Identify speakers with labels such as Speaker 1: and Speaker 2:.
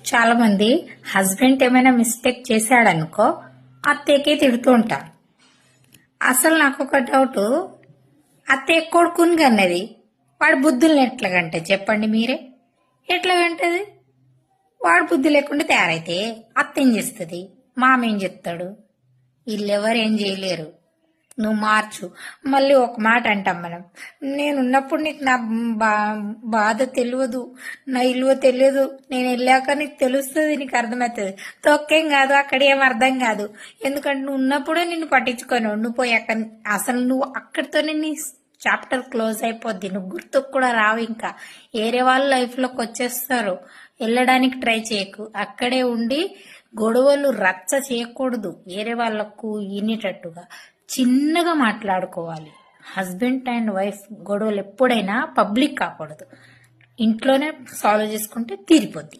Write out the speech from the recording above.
Speaker 1: చాలా మంది హస్బెండ్ ఏమైనా మిస్టేక్ చేశాడనుకో అత్తయ్యకే తిడుతూ ఉంటారు. అసలు నాకు ఒక డౌట్, అత్తయ్య కొడుకుని కన్నది వాడు బుద్ధుల్ని ఎట్లాగంటే చెప్పండి మీరే. ఎట్లాగంటది? వాడు బుద్ధి లేకుండా తయారైతే అత్త ఏం చేస్తుంది, మామ ఏం చెప్తాడు? వీళ్ళెవరు ఏం చేయలేరు. నువ్వు మార్చు. మళ్ళీ ఒక మాట అంటాం మనం, నేనున్నప్పుడు నీకు నా బాధ తెలియదు, నా ఇల్లువ తెలియదు, నేను వెళ్ళాక నీకు తెలుస్తుంది, నీకు అర్థమవుతుంది. తొక్కేం కాదు, అక్కడ ఏం అర్థం కాదు. ఎందుకంటే నువ్వు ఉన్నప్పుడే నిన్ను పట్టించుకోను, నువ్వు పోయాక అసలు నువ్వు అక్కడితోనే నీ చాప్టర్ క్లోజ్ అయిపోద్ది. నువ్వు గుర్తుకు కూడా రావు. ఇంకా వేరే వాళ్ళ లైఫ్లోకి వచ్చేస్తారు. వెళ్ళడానికి ట్రై చేయకు. అక్కడే ఉండి గొడవలు రచ్చ చేయకూడదు. వేరే వాళ్ళకు వినేటట్టుగా చిన్నగా మాట్లాడుకోవాలి. హస్బెండ్ అండ్ వైఫ్ గొడవలు ఎప్పుడైనా పబ్లిక్ కాకూడదు. ఇంట్లోనే సాల్వ్ చేసుకుంటే తీరిపోద్ది.